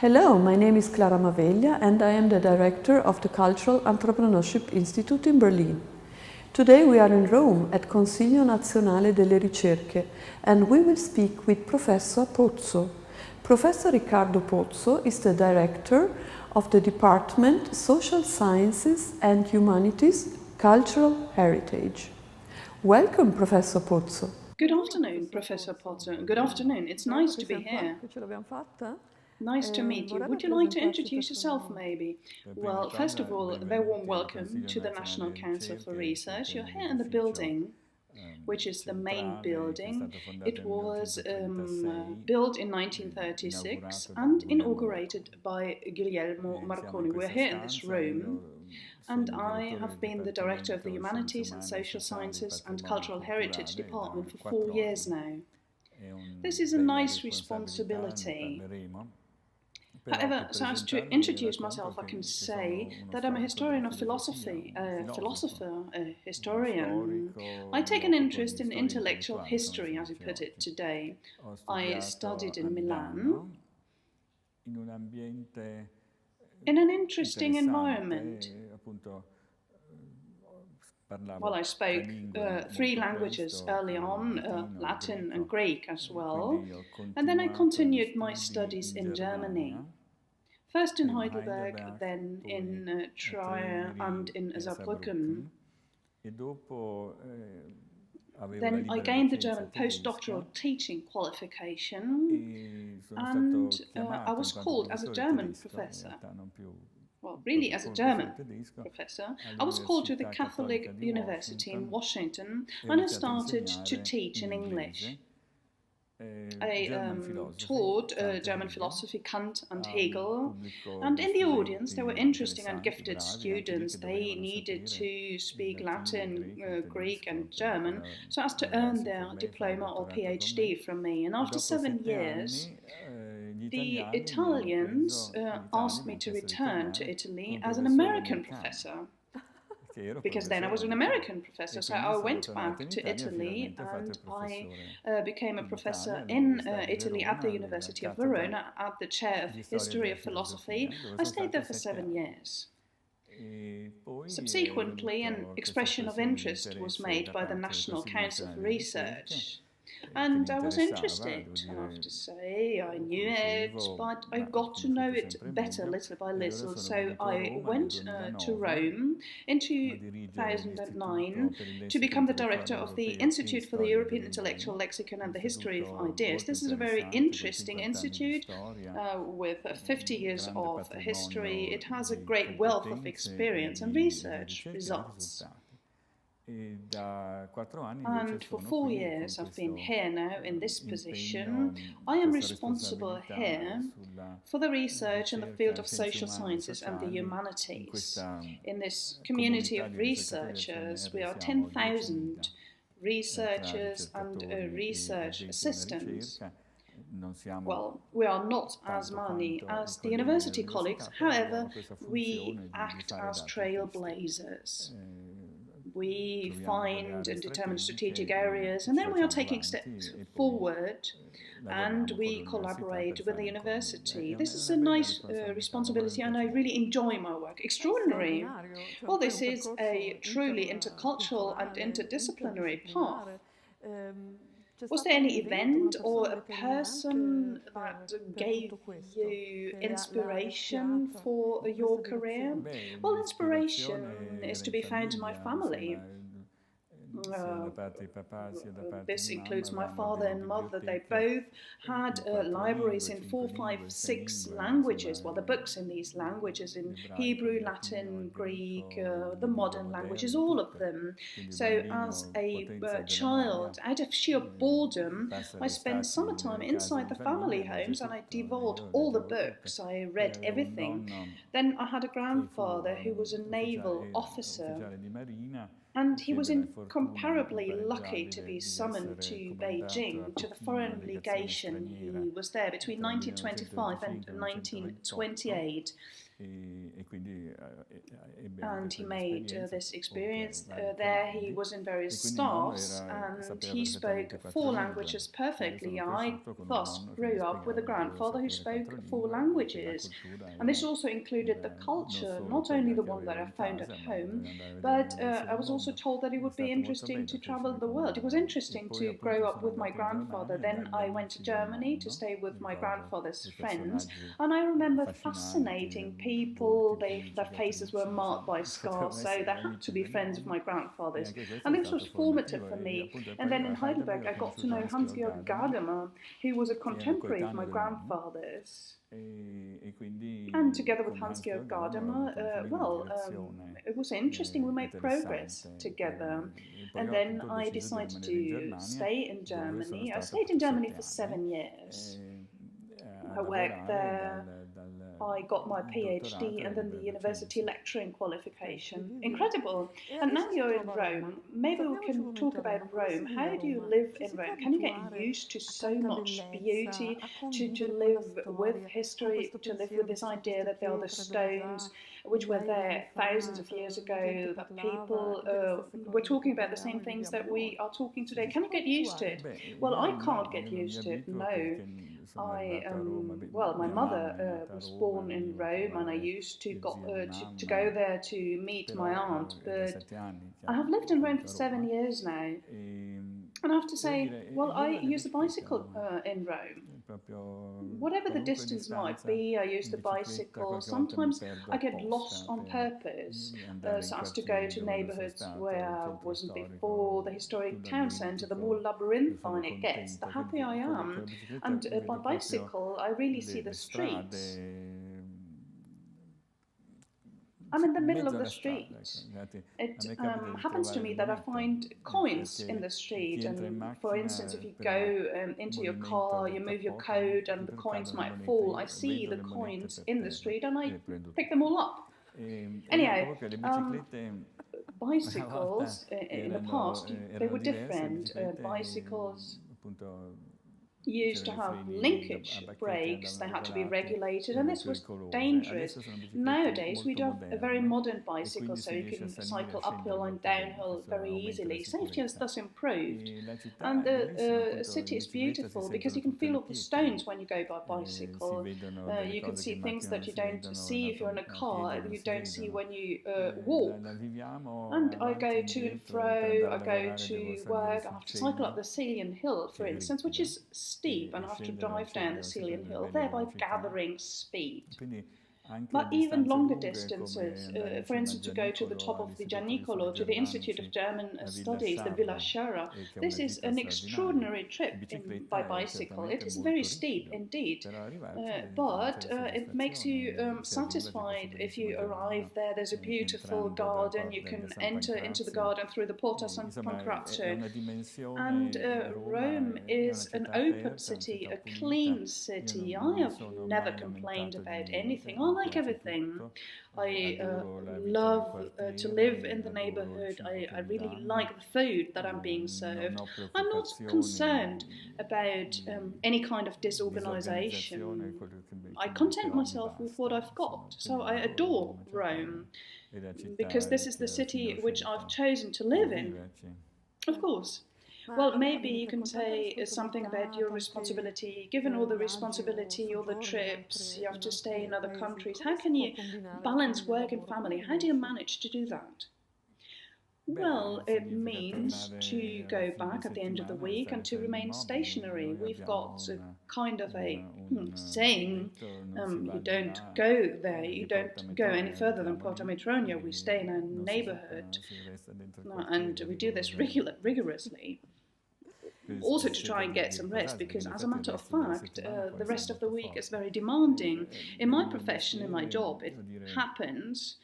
Hello, my name is Clara Maveglia and I am the director of the Cultural Entrepreneurship Institute in Berlin. Today we are in Rome at Consiglio Nazionale delle Ricerche and we will speak with Professor Pozzo. Professor Riccardo Pozzo is the director of the Department Social Sciences and Humanities Cultural Heritage. Welcome, Professor Pozzo. Good afternoon, Professor Pozzo. Good afternoon. It's nice to be here. Nice to meet you. Would you like to introduce yourself, maybe? Well, first of all, a very warm welcome to the National Council for Research. You're here in the building, which is the main building. It was built in 1936 and inaugurated by Guglielmo Marconi. We're here in this room, and I have been the director of the Humanities and Social Sciences and Cultural Heritage Department for 4 years now. This is a nice responsibility. However, so as to introduce myself, I can say that I'm a historian of philosophy, a philosopher, a historian. I take an interest in intellectual history, as you put it today. I studied in Milan, in an interesting environment. Well, I spoke 3 languages early on, Latin and Greek as well, and then I continued my studies in Germany. First in Heidelberg, then in Trier and in Saarbrücken. Then I gained the German postdoctoral teaching qualification, and I was called as a German professor. Well, really as a German professor. I was called to the Catholic University in Washington and I started to teach in English. I taught German philosophy, Kant and Hegel, and in the audience there were interesting and gifted students. They needed to speak Latin, Greek and German so as to earn their diploma or PhD from me. And after 7 years, the Italians asked me to return to Italy as an American professor. Because then I was an American professor, so I went back to Italy and I became a professor in Italy at the University of Verona at the chair of History of Philosophy. I stayed there for 7 years. Subsequently, an expression of interest was made by the National Council for Research. And I was interested, I have to say. I knew it, but I got to know it better little by little. So I went to Rome in 2009 to become the director of the Institute for the European Intellectual Lexicon and the History of Ideas. This is a very interesting institute with 50 years of history. It has a great wealth of experience and research results. And for 4 years I've been here now in this position. I am responsible here for the research in the field of social sciences and the humanities. In this community of researchers, we are 10,000 researchers and research assistants. Well, we are not as many as the university colleagues, however, we act as trailblazers. We find and determine strategic areas, and then we are taking steps forward and we collaborate with the university. This is a nice responsibility and I really enjoy my work. Extraordinary! Well, this is a truly intercultural and interdisciplinary path. Was there any event or a person that gave you inspiration for your career? Well, inspiration is to be found in my family. This includes my father and mother. They both had libraries in 4, 5, 6 languages. Well, the books in these languages, in Hebrew, Latin, Greek, the modern languages, all of them. So as a child, out of sheer boredom, I spent summertime inside the family homes and I devoured all the books. I read everything. Then I had a grandfather who was a naval officer. And he was incomparably lucky to be summoned to Beijing, to the foreign legation. He was there between 1925 and 1928. And he made this experience there. He was in various staffs and he spoke 4 languages perfectly. I thus grew up with a grandfather who spoke 4 languages. And this also included the culture, not only the one that I found at home, but I was also told that it would be interesting to travel the world. It was interesting to grow up with my grandfather. Then I went to Germany to stay with my grandfather's friends, and I remember fascinating people. Their faces were marked by scars, so they had to be friends of my grandfather's. And this was formative for me. And then in Heidelberg, I got to know Hans-Georg Gadamer, who was a contemporary of my grandfather's. And together with Hans-Georg Gadamer, it was interesting. We made progress together. And then I decided to stay in Germany. I stayed in Germany for 7 years. I worked there. I got my PhD and then the university lecturing qualification. Incredible. And now you're in Rome. Maybe we can talk about Rome. How do you live in Rome? Can you get used to so much beauty, to live with history, to live with this idea that there are the stones which were there thousands of years ago, that people were talking about the same things that we are talking today? Can you get used to it? Well, I can't get used to it, no. My mother was born in Rome, and I used to go there to meet my aunt, but I have lived in Rome for 7 years now, and I have to say, well, I use the bicycle in Rome. Whatever the distance might be, I use the bicycle. Sometimes I get lost on purpose, so as to go to neighbourhoods where I wasn't before. The historic town centre, the more labyrinthine it gets, the happier I am. And by bicycle, I really see the streets. I'm in the middle of the street. It happens to me that I find coins in the street, and for instance, if you go into your car, you move your coat and the coins might fall. I see the coins in the street and I pick them all up. Anyhow, bicycles in the past, they were different. Bicycles used to have linkage brakes, they had to be regulated, and this was dangerous. Nowadays we do have a very modern bicycle, so you can cycle uphill and downhill very easily. Safety has thus improved, and the city is beautiful because you can feel all the stones when you go by bicycle. You can see things that you don't see if you're in a car, you don't see when you walk. And I go to and fro, I go to work, I have to cycle up the Celian Hill, for instance, which is steep, and I have to drive down the Celian Hill, thereby gathering speed. But even longer distances, for instance, to go to the top of the Gianicolo, to the Institute of German Studies, the Villa Sciarra, this is an extraordinary trip by bicycle. It is very steep indeed, but it makes you satisfied if you arrive there. There's a beautiful garden, you can enter into the garden through the Porta San Pancrazio, and Rome is an open city, a clean city. I have never complained about anything. I like everything. I love to live in the neighbourhood. I really like the food that I'm being served. I'm not concerned about any kind of disorganisation. I content myself with what I've got. So I adore Rome, because this is the city which I've chosen to live in. Of course. Well, maybe you can say something about your responsibility. Given all the responsibility, all the trips, you have to stay in other countries. How can you balance work and family? How do you manage to do that? Well, it means to go back at the end of the week and to remain stationary. We've got kind of a saying, you don't go there, you don't go any further than Porta Metronia. We stay in a neighbourhood, and we do this rigorously. Also to try and get some rest, because as a matter of fact, the rest of the week is very demanding. In my profession, in my job, it happens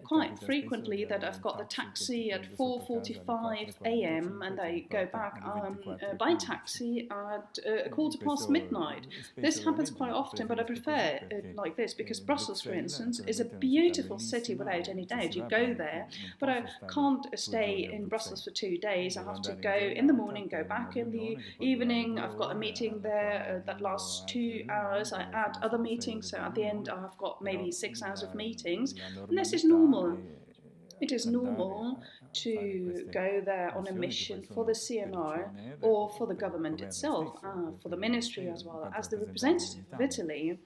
quite frequently that I've got the taxi at 4:45 a.m. and I go back by taxi at midnight. This happens quite often, but I prefer it like this because Brussels, for instance, is a beautiful city without any doubt. You go there, but I can't stay in Brussels for 2 days. I have to go in the morning, go back in the evening. I've got a meeting there that lasts 2 hours. I add other meetings, so at the end I've got maybe 6 hours of meetings. And this is normal. It is normal to go there on a mission for the CNR or for the government itself, for the ministry as well as the representative of Italy.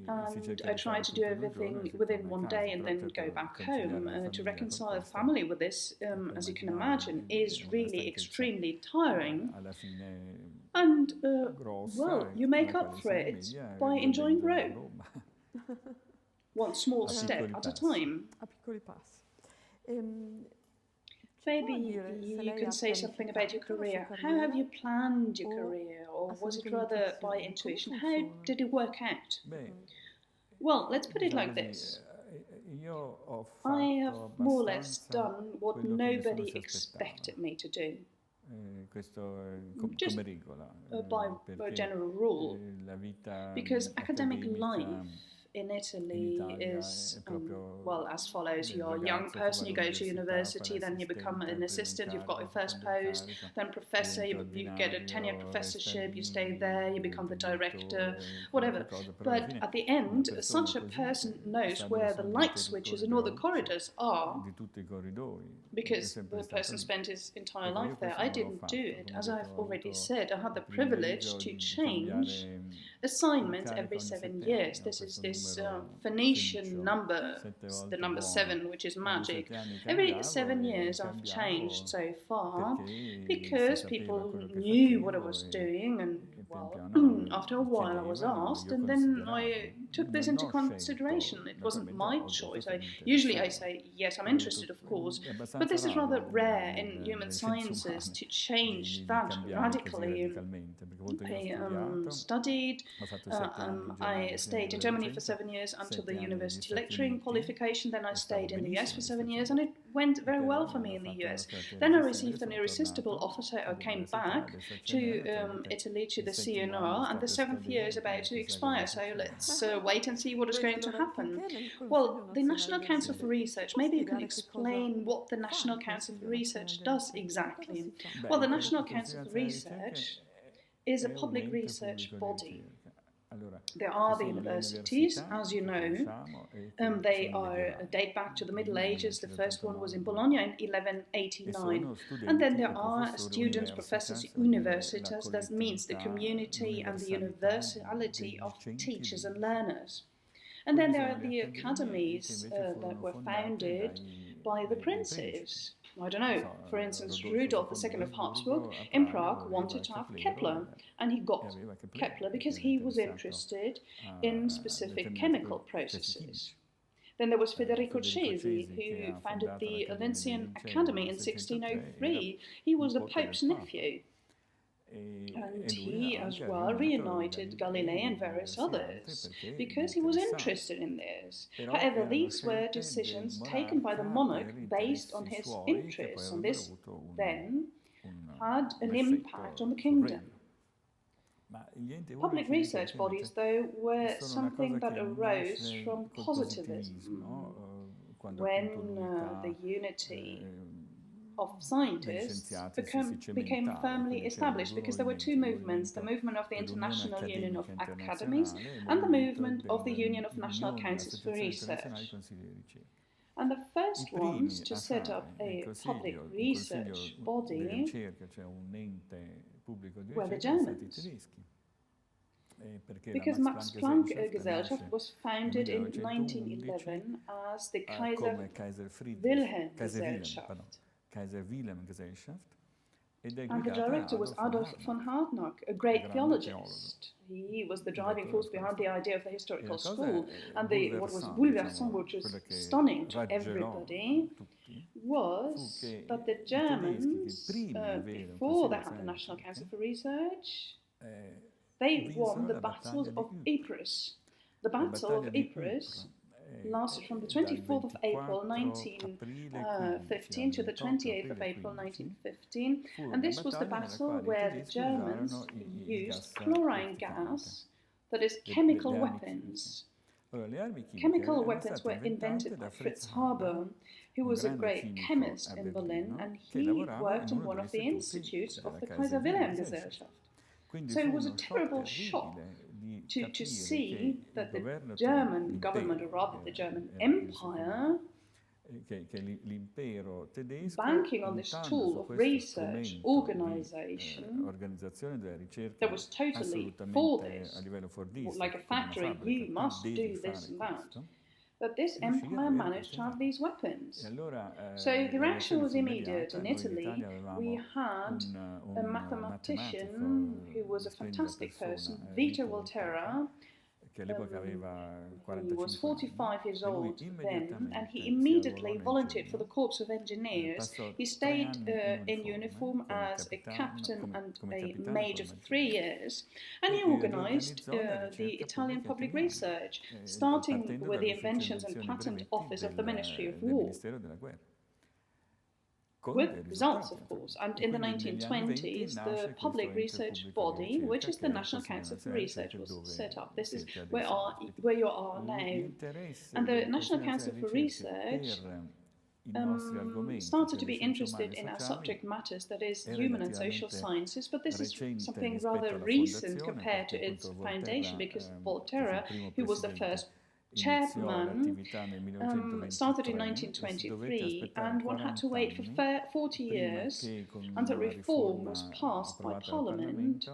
And I try to do everything within 1 day and then go back home. To reconcile family with this, as you can imagine, is really extremely tiring. And, well, you make up for it by enjoying Rome. One small step at a time. A piccoli passi. Maybe you can say something about your career. How have you planned your career, or was it rather by intuition? How did it work out? Well, let's put it like this. I have more or less done what nobody expected me to do. Just by general rule, because academic life in Italy is, well, as follows. You're a young person, you go to university, then you become an assistant, you've got your first post, then professor, you get a tenure professorship, you stay there, you become the director, whatever. But at the end, such a person knows where the light switches and all the corridors are, because the person spent his entire life there. I didn't do it. As I've already said, I had the privilege to change assignments every 7 years. This is this Phoenician number, the number 7, which is magic. Every 7 years I've changed so far because people knew what I was doing, and well, after a while I was asked, and then I took this into consideration. It wasn't my choice. Usually I say, yes, I'm interested, of course, but this is rather rare in human sciences to change that radically. I studied, I stayed in Germany for 7 years until the university lecturing qualification, then I stayed in the US for 7 years, and it went very well for me in the US. Then I received an irresistible offer, so I came back to Italy, to the CNR, and the 7th year is about to expire, so let's wait and see what is going to happen. Well, the National Council for Research, maybe you can explain what the National Council for Research does exactly. Well, the National Council for Research is a public research body. There are the universities, as you know. They date back to the Middle Ages. The first one was in Bologna in 1189. And then there are students, professors, universitas. That means the community and the universality of teachers and learners. And then there are the academies that were founded by the princes. I don't know, for instance, Rudolf II of Habsburg in Prague wanted to have Kepler, and he got Kepler because he was interested in specific chemical processes. Then there was Federico Cesi, who founded the Linnean Academy in 1603. He was the Pope's nephew. And he as well reunited Galilei and various others because he was interested in this. However, these were decisions taken by the monarch based on his interests, and this then had an impact on the kingdom. Public research bodies, though, were something that arose from positivism when the unity of scientists became firmly established, because there were two movements: the movement of the International Union of Academies and the movement of the Union of National Councils for Research. And the first ones to set up a public research body were the Germans. Because Max Planck Gesellschaft was founded in 1911 as the Kaiser Wilhelm Gesellschaft. And the director was Adolf von Harnack, a great theologist. He was the driving force behind the idea of the historical school. And what was bouleversant, which was stunning to everybody, was that the Germans, before they had the National Council for Research, they won the Battle of Ypres. The Battle of Ypres lasted from the 24th of April 1915 to the 28th of April 1915, and this was the battle where the Germans used chlorine gas, that is, chemical weapons. Chemical weapons were invented by Fritz Haber, who was a great chemist in Berlin, and he worked in one of the institutes of the Kaiser Wilhelm Gesellschaft. So it was a terrible shock to see that the German government, or rather the German Empire, banking on this tool of research organization that was totally for this, like a factory, you must do this and that this empire managed to have these weapons. So the reaction was immediate. In Italy, we had a mathematician who was a fantastic person, Vito Volterra. He was 45 years old then, and he immediately volunteered for the Corps of Engineers. He stayed in uniform as a captain and a major for 3 years, and he organized the Italian public research, starting with the Inventions and Patent Office of the Ministry of War. With results, of course, and in the 1920s, the public research body, which is the National Council for Research, was set up. This is where you are now. And the National Council for Research started to be interested in our subject matters, that is, human and social sciences, but this is something rather recent compared to its foundation, because Volterra, who was the first chairman, started in 1923, and one had to wait for 40 years until reform was passed by Parliament.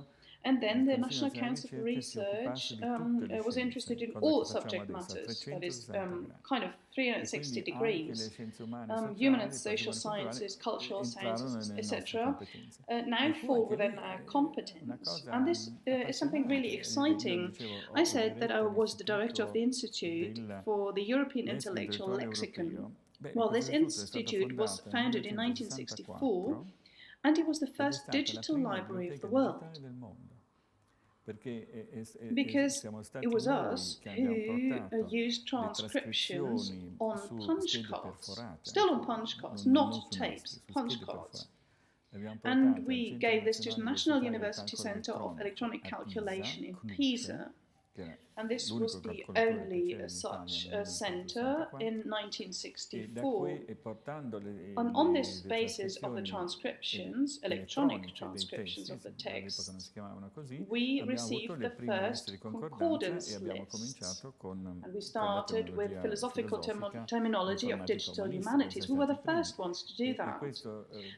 And then the National Council for Research was interested in all subject matters, that is, kind of 360 degrees, human and social sciences, cultural sciences, etc., now fall within our competence. And this is something really exciting. I said that I was the director of the Institute for the European Intellectual Lexicon. Well, this institute was founded in 1964, and it was the first digital library of the world. Because it was us who used transcriptions on punch cards, still on punch cards, not tapes, punch cards. And we gave this to the National University Centre of Electronic Calculation in Pisa. And this was the only such centre in 1964. And on this basis of the transcriptions, electronic transcriptions of the texts, we received the first concordance lists. And we started with philosophical terminology of digital humanities. We were the first ones to do that.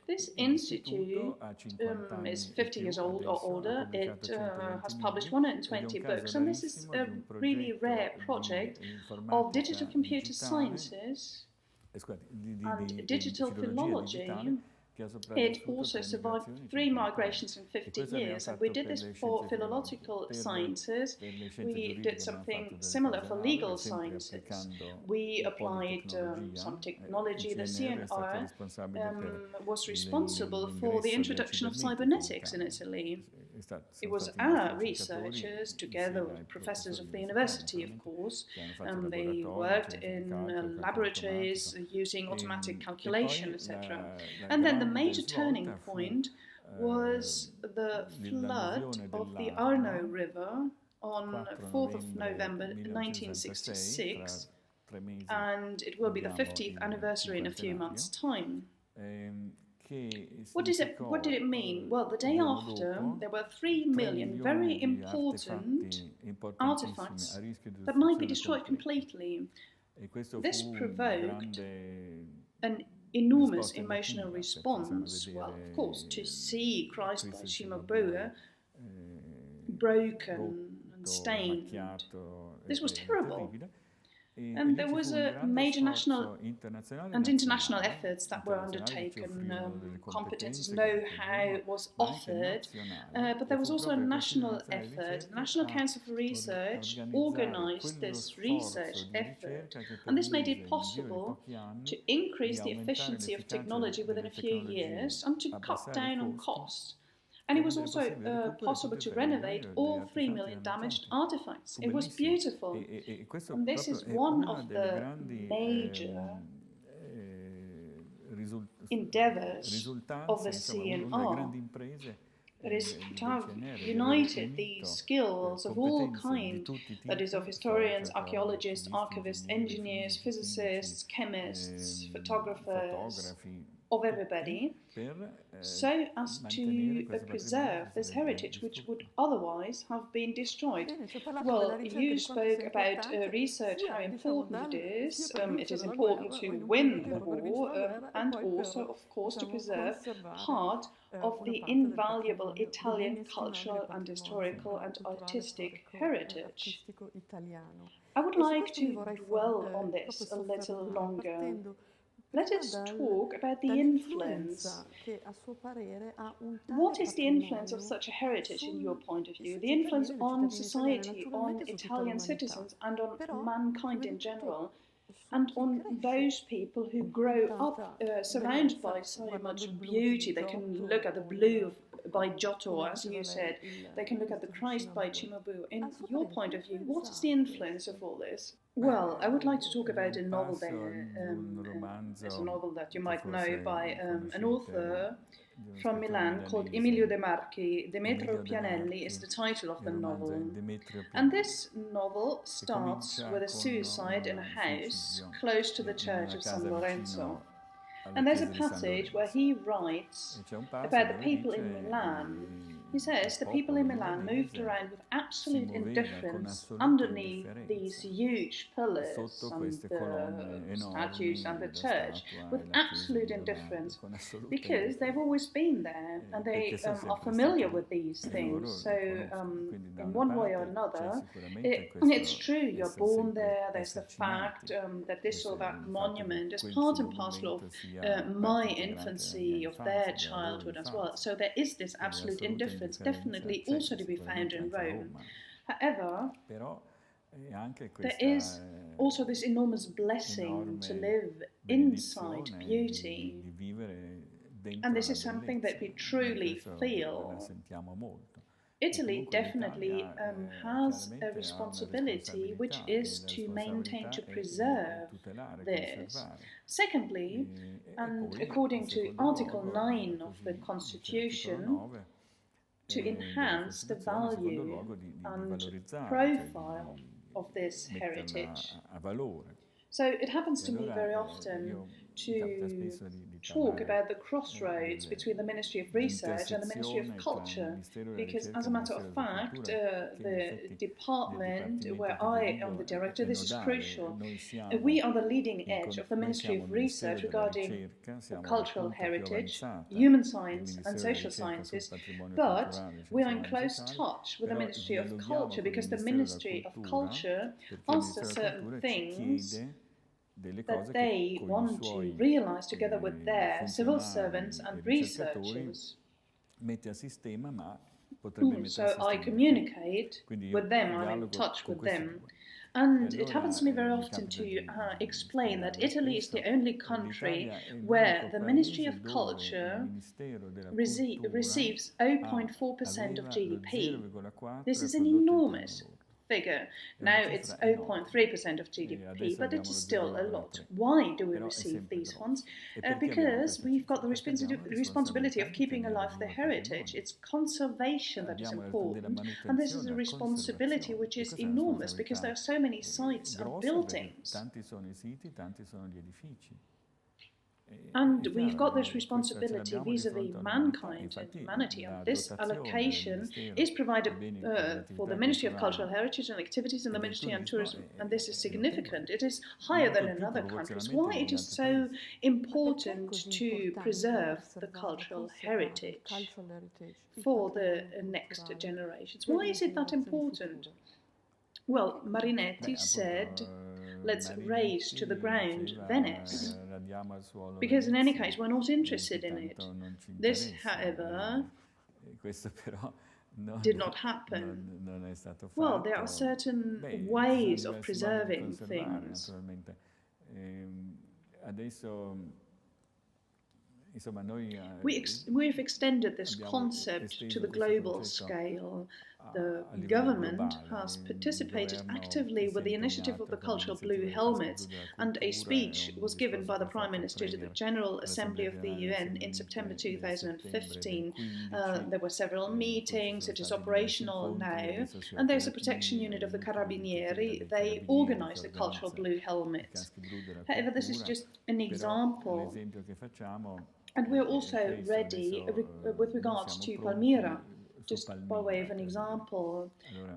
This institute is 50 years old or older. It has published 120 books, and this is a really rare project of digital computer sciences and digital philology. It also survived 3 migrations in 50 years, and we did this for philological sciences. We did something similar for legal sciences. We applied some technology. The CNR was responsible for the introduction of cybernetics in Italy. It was our researchers, together with professors of the university, of course. They worked in laboratories using automatic calculation, etc. And then the major turning point was the flood of the Arno River on 4th of November 1966, and it will be the 50th anniversary in a few months' time. What did it mean? Well, the day after, there were 3 million very important artifacts that might be destroyed completely. This provoked an enormous emotional response. Well, of course, to see Christ by Cimabue broken and stained, this was terrible. And there was a major national and international efforts that were undertaken, competences, know-how was offered, but there was also a national effort. The National Council for Research organised this research effort, and this made it possible to increase the efficiency of technology within a few years and to cut down on costs. And it was also possible to renovate all 3 million damaged artifacts. It was beautiful. And this is one of the major endeavors of the CNR. That is to have united these skills of all kinds, that is of historians, archaeologists, archivists, engineers, physicists, chemists, photographers, of everybody, so as to preserve this heritage which would otherwise have been destroyed. Well, you spoke about research, how important it is. It is important to win the war and also, of course, to preserve part of the invaluable Italian cultural and historical and artistic heritage. I would like to dwell on this a little longer. Let us talk about the influence. What is the influence of such a heritage in your point of view? The influence on society, on Italian citizens, and on mankind in general, and on those people who grow up surrounded by so much beauty. They can look at the blue by Giotto, as you said. They can look at the Christ by Cimabue. In your point of view, what is the influence of all this? Well, I would like to talk about a novel there. There's a novel that you might know by an author from Milan called Emilio De Marchi. Demetrio Pianelli is the title of the novel. And this novel starts with a suicide in a house close to the church of San Lorenzo. And there's a passage where he writes about the people in Milan. He says the people in Milan moved around with absolute indifference underneath these huge pillars and the statues and the church, with absolute indifference, because they've always been there and they are familiar with these things. So in one way or another, it's true, you're born there, there's the fact that this or that monument is part and parcel of my infancy, of their childhood as well. So there is this absolute indifference, definitely also to be found in Rome. However, there is also this enormous blessing to live inside beauty, and this is something that we truly feel. Italy definitely has a responsibility, which is to maintain, to preserve this. Secondly, and according to Article 9 of the Constitution, to enhance the value and profile of this heritage. So it happens to me very often to talk about the crossroads between the Ministry of Research and the Ministry of Culture, because as a matter of fact, the department where I am the director, this is crucial. We are the leading edge of the Ministry of Research regarding cultural heritage, human science and social sciences, but we are in close touch with the Ministry of Culture, because the Ministry of Culture asks certain things that they want to realize together with their civil servants and researchers. So I communicate with them, I'm in touch with them. And it happens to me very often to explain that Italy is the only country where the Ministry of Culture receives 0.4% of GDP. This is an enormous figure. Now it's 0.3% of GDP, but it is still a lot. Why do we receive these funds? Because we've got the responsibility of keeping alive the heritage. It's conservation that is important, and this is a responsibility which is enormous, because there are so many sites and buildings. And we've got this responsibility vis-à-vis mankind and humanity, and this allocation is provided for the Ministry of Cultural Heritage and Activities and the Ministry of Tourism, and this is significant. It is higher than in other countries. Why it is so important to preserve the cultural heritage for the next generations? Why is it that important? Well, Marinetti said, let's raise to the ground Venice, because in any case we're not interested in it. This, however, did not happen. Well, there are certain ways of preserving things. We've extended this concept to the global scale. The government has participated actively with the initiative of the cultural blue helmets, and a speech was given by the Prime Minister to the General Assembly of the UN in September 2015. There were several meetings, it is operational now, and there's a protection unit of the Carabinieri. They organize the cultural blue helmets. However, this is just an example. And we're also ready with regards to Palmyra, just by way of an example.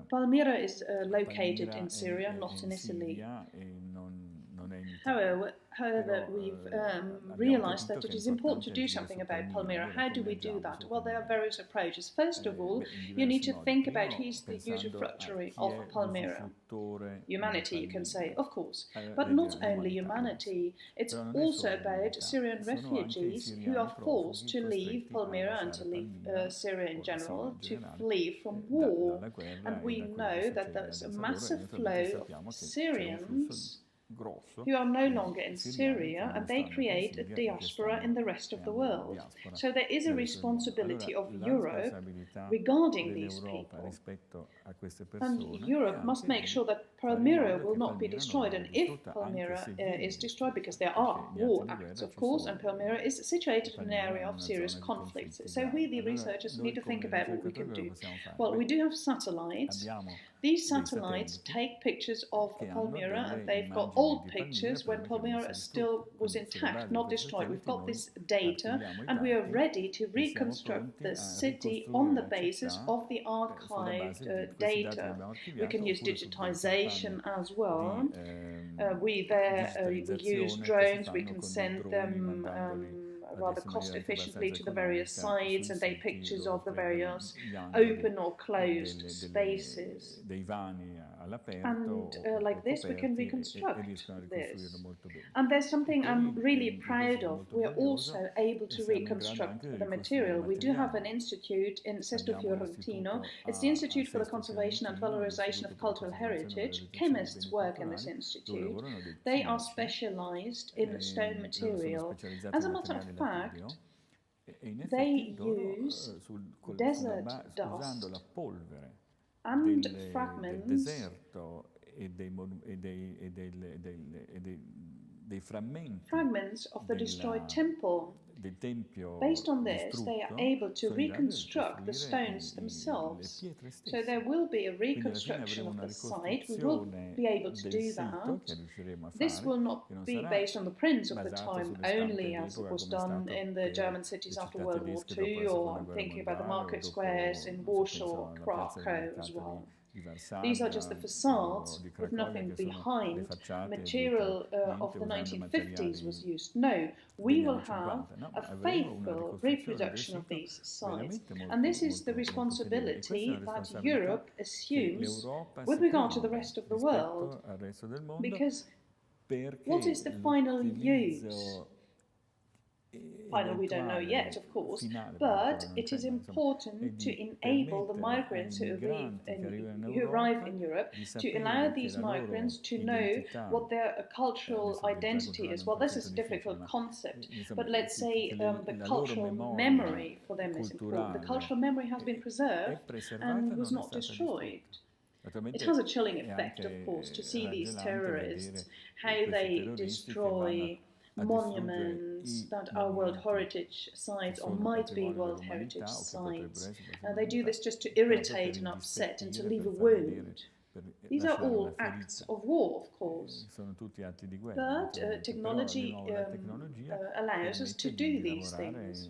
Palmyra is located in Syria, not in Italy. However, we've realized that it is important to do something about Palmyra. How do we do that? Well, there are various approaches. First of all, you need to think about who's the usufructuary of Palmyra. Humanity, you can say, of course. But not only humanity, it's also about Syrian refugees who are forced to leave Palmyra and to leave Syria in general, to flee from war. And we know that there's a massive flow of Syrians who are no longer in Syria, and they create a diaspora in the rest of the world. So there is a responsibility of Europe regarding these people. And Europe must make sure that Palmyra will not be destroyed. And if Palmyra is destroyed, because there are war acts, of course, and Palmyra is situated in an area of serious conflicts. So we, the researchers, need to think about what we can do. Well, we do have satellites. These satellites take pictures of Palmyra, and they've got old pictures when Palmyra still was intact, not destroyed. We've got this data, and we are ready to reconstruct the city on the basis of the archived data. We can use digitization as well. We use drones. We can send them rather cost efficiently to the various sites, and take pictures of the various open or closed spaces. And like this, we can reconstruct this. And there's something I'm really proud of. We're also able to reconstruct the material. We do have an institute in Sesto Fiorentino. It's the Institute for the Conservation and Valorization of Cultural Heritage. Chemists work in this institute. They are specialized in stone material. As a matter of fact, they use desert dust and fragments of the destroyed temple. Based on this, they are able to reconstruct the stones themselves. So there will be a reconstruction of the site. We will be able to do that. This will not be based on the prints of the time only, as it was done in the German cities after World War II, or I'm thinking about the market squares in Warsaw or Krakow as well. These are just the facades with nothing behind. Material of the 1950s was used. No, we will have a faithful reproduction of these sites. And this is the responsibility that Europe assumes with regard to the rest of the world. Because what is the final use? Final, we don't know yet, of course, but it is important to enable the migrants who arrive in Europe, to allow these migrants to know what their cultural identity is. Well, this is a difficult concept, but let's say the cultural memory for them is important. The cultural memory has been preserved and was not destroyed. It has a chilling effect, of course, to see these terrorists, how they destroy monuments that are World Heritage sites or might be World Heritage sites. They do this just to irritate and upset and to leave a wound. These are all acts of war, of course, but technology allows us to do these things.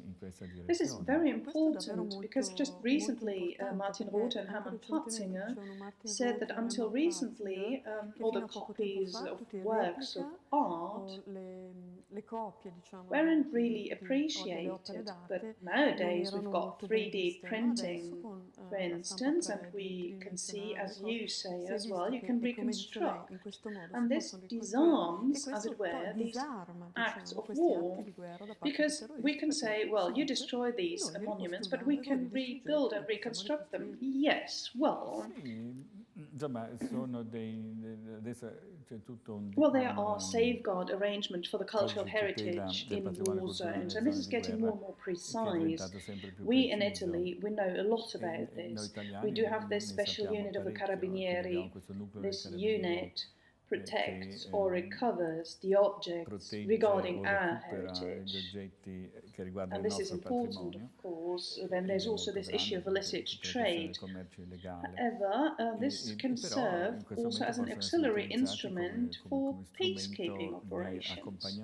This is very important because just recently Martin Rothe and Hermann Platzinger said that until recently all the copies of works of art weren't really appreciated, but nowadays we've got 3D printing, for instance, and we can see, as you say as well, you can reconstruct. And this disarms, as it were, these acts of war, because we can say, well, you destroy these monuments, but we can rebuild and reconstruct them. Yes, well, Well, there are safeguard arrangements for the cultural heritage in war zones, and this is getting more and more precise. We in Italy, we know a lot about this. We do have this special unit of the Carabinieri. This unit protects or recovers the objects regarding our heritage. And this is important, of course. Then there's also this issue of illicit trade. However, this can serve also as an auxiliary instrument for peacekeeping operations.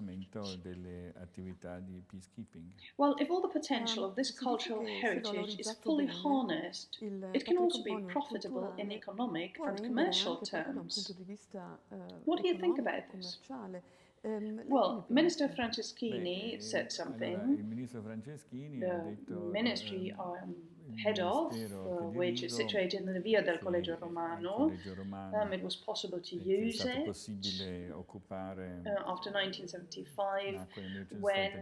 Well, if all the potential of this cultural heritage is fully harnessed, it can also be profitable in economic and commercial terms. What do you think about this? Well, Minister Franceschini said something. The ministry head of, which is situated in the Via del Collegio Romano, it was possible to use it after 1975 when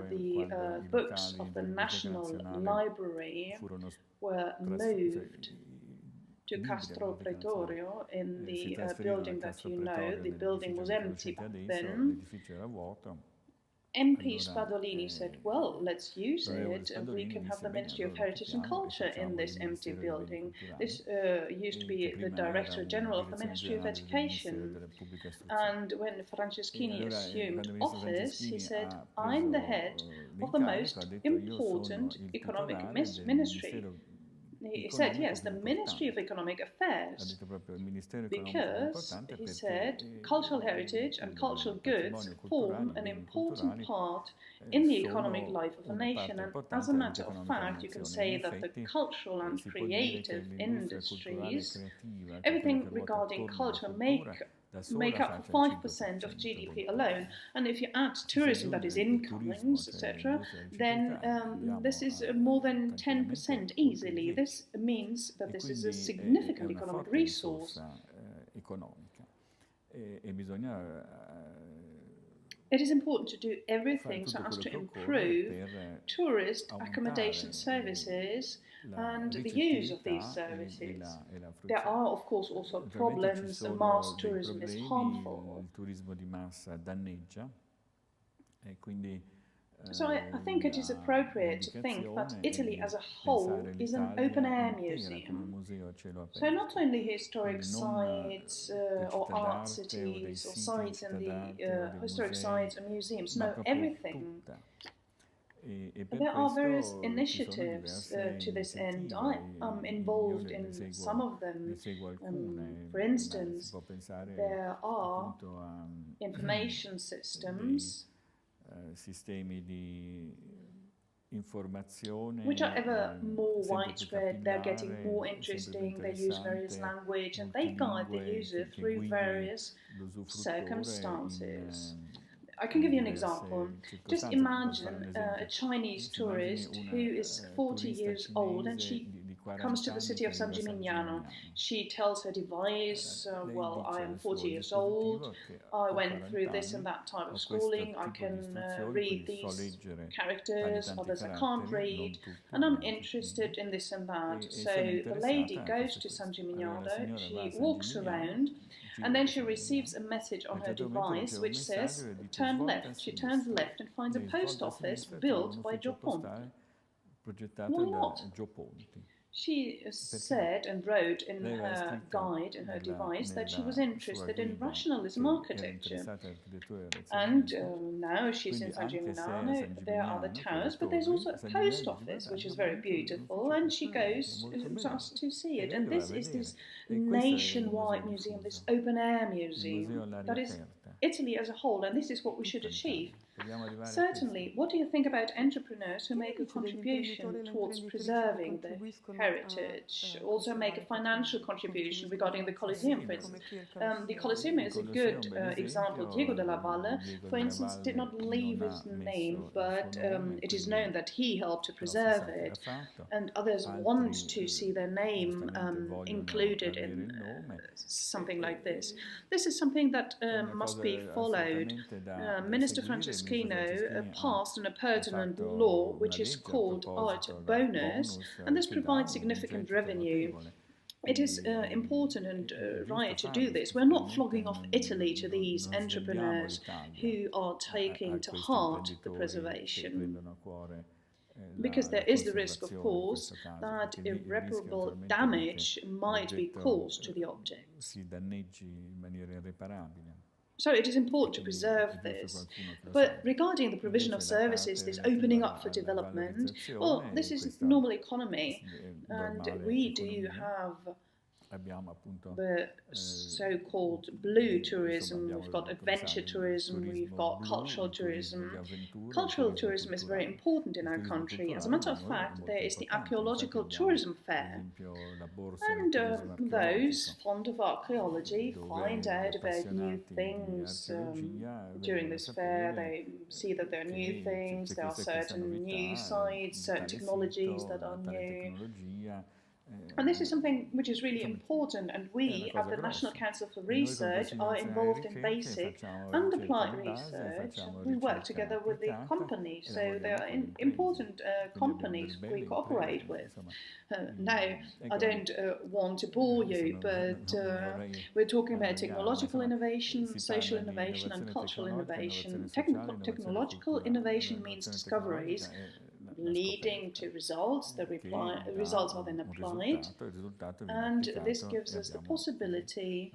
the books of the National Library were moved to Castro Pretorio in the building that you know. The building was empty back then. MP Spadolini said, well, let's use it and we can have the Ministry of Heritage and Culture in this empty building. This used to be the Director General of the Ministry of Education. And when Franceschini assumed office, he said, I'm the head of the most important economic ministry. He said, yes, the Ministry of Economic Affairs, because, he said, cultural heritage and cultural goods form an important part in the economic life of a nation. And as a matter of fact, you can say that the cultural and creative industries, everything regarding culture, make up for 5% of GDP alone. And if you add tourism, that is incomings, etc., then this is more than 10% easily. This means that this is a significant economic resource. It is important to do everything so as to improve tourist accommodation services and the use of these services. There are, of course, also problems. Mass tourism is harmful. So I think it is appropriate to think that Italy as a whole is an open-air museum. So not only historic sites or art cities or sites in the historic sites and museums, no, everything. There are various initiatives to this end. I am involved in some of them. For instance, there are information systems which are ever more widespread, they're getting more interesting, they use various language and they guide the user through various circumstances. I can give you an example. Just imagine a Chinese tourist who is 40 years old and she comes to the city of San Gimignano. She tells her device, well, I am 40 years old, I went through this and that type of schooling, I can read these characters, others I can't read, and I'm interested in this and that. So the lady goes to San Gimignano, she walks around, and then she receives a message on her device which says, turn left. She turns left and finds a post office built by Gio Ponti. Why not? She said and wrote in her guide, in her device, that she was interested in rationalism architecture. And now she's in San Gimignano, there are the towers, but there's also a post office, which is very beautiful, and she goes just to see it. And this is this nationwide museum, this open-air museum, that is Italy as a whole, and this is what we should achieve. Certainly, what do you think about entrepreneurs who make a contribution towards preserving the heritage, also make a financial contribution regarding the Colosseum, for instance? The Colosseum is a good example. Diego della Valle, for instance, did not leave his name, but it is known that he helped to preserve it, and others want to see their name included in something like this. This is something that must be followed. Minister Franceschino passed an pertinent law which is called art bonus, and this provides significant revenue. it is important and right to do this. We're not flogging off Italy to these entrepreneurs who are taking to heart the preservation, because there is the risk, of course, that irreparable damage might be caused to the objects. So it is important to preserve this. But regarding the provision of services, this opening up for development, well, this is normal economy, and we do have the so-called blue tourism, we've got adventure tourism, we've got cultural tourism. Cultural tourism is very important in our country. As a matter of fact, there is the archaeological tourism fair, and those fond of archaeology find out about new things during this fair. They see that there are new things, there are certain new sites, certain technologies that are new. And this is something which is really important, and we at the National Council for Research are involved in basic and applied research. We work together with the companies, so they are important companies we cooperate with. Now, I don't want to bore you, but we're talking about technological innovation, social innovation and cultural innovation. Technological innovation means discoveries leading to results. The results are then applied, and this gives us the possibility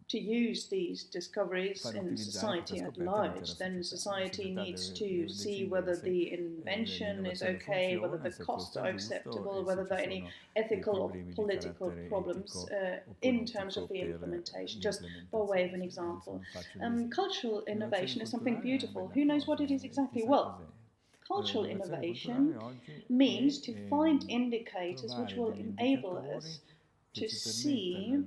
to use these discoveries in society at large. Then society needs to see whether the invention is okay, whether the costs are acceptable, whether there are any ethical or political problems in terms of the implementation, just by way of an example. Cultural innovation is something beautiful. Who knows what it is exactly? Well, cultural innovation means to find indicators which will enable us to see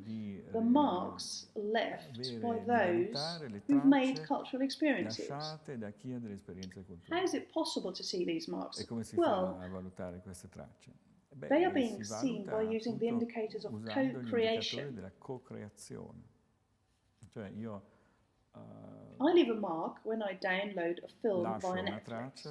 the marks left by those who've made cultural experiences. How is it possible to see these marks? Well, they are being seen by using the indicators of co-creation. I leave a mark when I download a film via Netflix.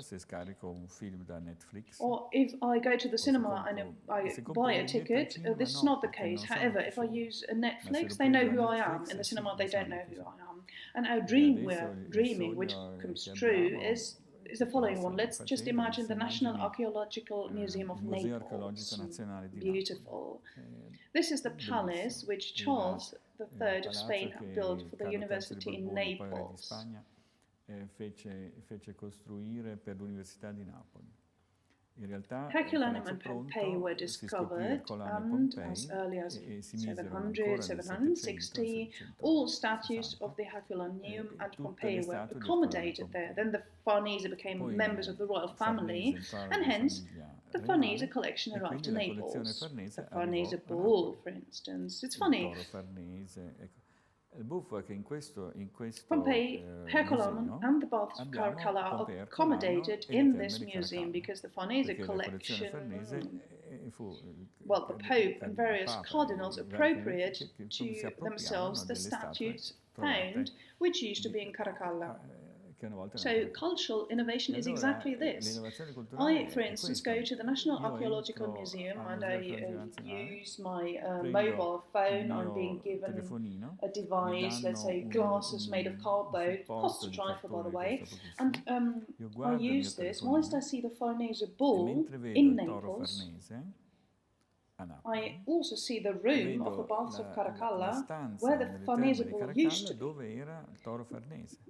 Or if I go to the cinema and I buy a ticket, this is not the case. However, if I use a Netflix, they know who I am. In the cinema, they don't know who I am. And our dream we're dreaming, which comes true, is the following one. Let's just imagine the National Archaeological Museum of Naples. Beautiful. This is the palace which Charles III of Spain built for the university in Naples. Herculaneum and Pompeii were discovered, and as early as 700, 760, all statues of the Herculaneum and Pompeii were accommodated there. Then the Farnese became members of the royal family, and hence the Farnese collection arrived to Naples. The Farnese bull, for instance. It's funny. Pompeii, Herculaneum and the baths of Caracalla are accommodated in this museum because the Farnese collection, well, the Pope and various cardinals appropriate to themselves the statues found which used to be in Caracalla. So cultural innovation is exactly this. I, for instance, go to the National Archaeological Museum and I use my mobile phone. I'm being given a device, let's say glasses made of cardboard, costs a trifle by the way, and I use this whilst I see the Farnese bull in Naples. I also see the room of the baths of Caracalla where the Farnese bull used to be,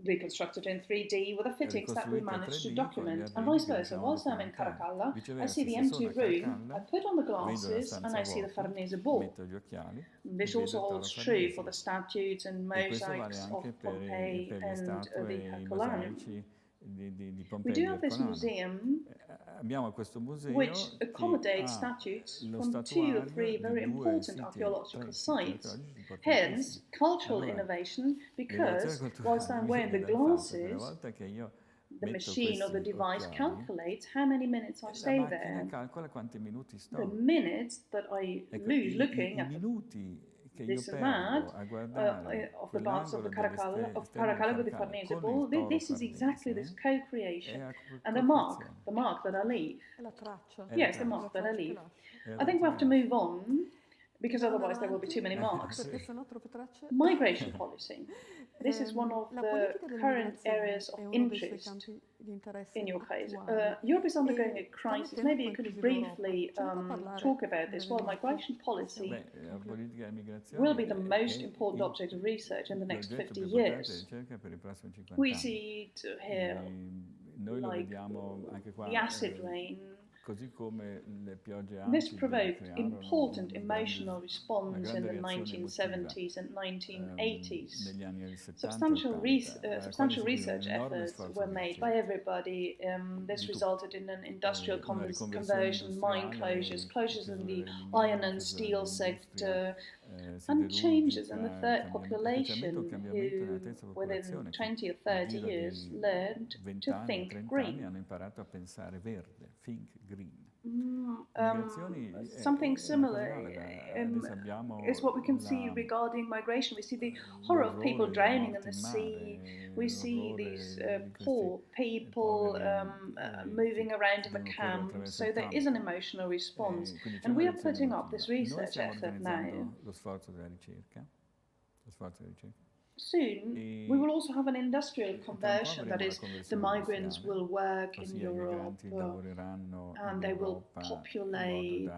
reconstructed in 3D with the fittings that we managed to document, and vice versa. Whilst I'm in Caracalla, I see the empty room, I put on the glasses and I see the Farnese bull. This also holds true for the statues and mosaics of Pompeii and the Herculaneum. We do have this museum which accommodates statues from 2 or 3 very important archaeological sites. Hence, cultural innovation, because whilst I'm wearing the glasses, the machine or the device calculates how many minutes I stay there. The minutes that I lose looking at this and that, of the baths of Caracalla with the Farnese Ball. This is exactly this co-creation. And the mark that I leave. Yes, the mark that I leave. I think we have to move on, because otherwise there will be too many marks. Migration policy. This is one of the current areas of interest in your case. Europe is undergoing a crisis. Maybe you could briefly talk about this. Well, migration policy will be the most important object of research in the next 50 years. We see it here, like the acid rain. This provoked important emotional response in the 1970s and 1980s. Substantial research efforts were made by everybody. This resulted in an industrial conversion, mine closures in the iron and steel sector, and changes in the third population who, within 20 or 30 years, learned to think green. Something similar is what we can see regarding migration. We see the horror of people drowning in the sea. We see these poor people moving around in the camps. So there is an emotional response. And we are putting up this research effort now. Soon, we will also have an industrial conversion, that is, the migrants will work in Europe and they will populate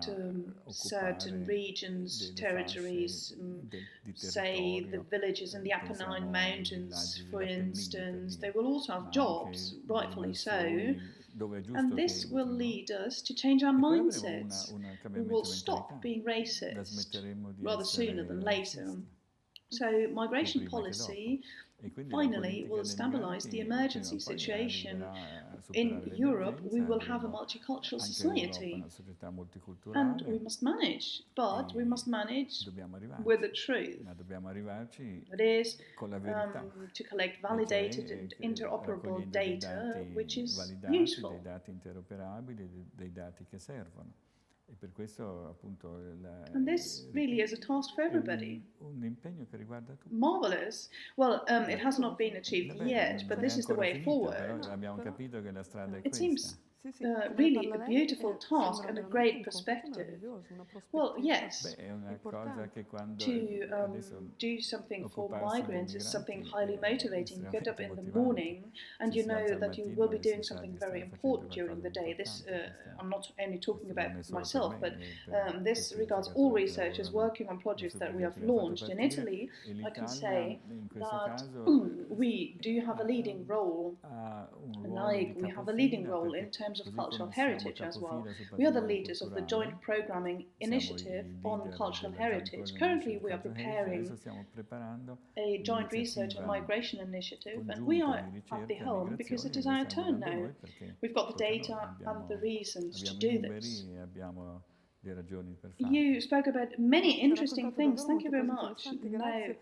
certain regions, territories, say the villages in the Apennine Mountains, for instance. They will also have jobs, rightfully so, and this will lead us to change our mindsets. We will stop being racist rather sooner than later. So migration policy finally will stabilize the emergency situation. In Europe, we will have a multicultural society, and we must manage, but we must manage with the truth. That is, to collect validated and interoperable data, which is useful. And this really is a task for everybody. Marvelous. Well, it has not been achieved yet, but this is the way forward. It seems really a beautiful task and a great perspective. Well, yes, to do something for migrants is something highly motivating. You get up in the morning and you know that you will be doing something very important during the day. This, I'm not only talking about myself, but this regards all researchers working on projects that we have launched. In Italy, I can say that we do have a leading role, like we have a leading role in terms of cultural heritage as well. We are the leaders of the joint programming initiative on cultural heritage. Currently, we are preparing a joint research and migration initiative, and we are at the helm because it is our turn now. We've got the data and the reasons to do this. You spoke about many interesting things. Thank you very much. Now,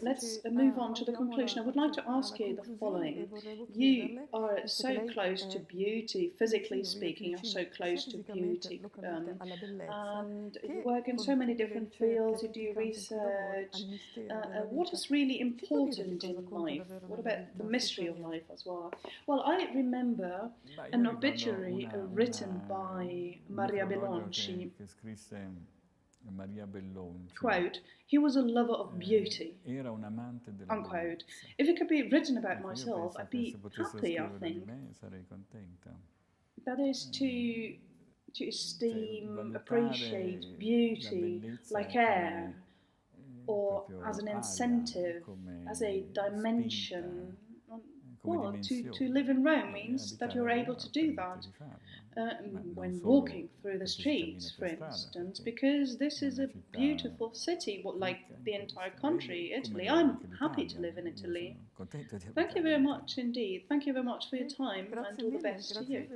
let's move on to the conclusion. I would like to ask you the following. You are so close to beauty, physically speaking, you're so close to beauty. And you work in so many different fields, you do research. What is really important in life? What about the mystery of life as well? Well, I remember an obituary written by Maria Bellonci. Quote, he was a lover of beauty, unquote. If it could be written about myself, I'd be happy, I think. That is to esteem, appreciate beauty like air, or as an incentive, as a dimension. Well, to live in Rome means that you're able to do that when walking through the streets, for instance, because this is a beautiful city, like the entire country, Italy. I'm happy to live in Italy. Thank you very much indeed. Thank you very much for your time and all the best to you.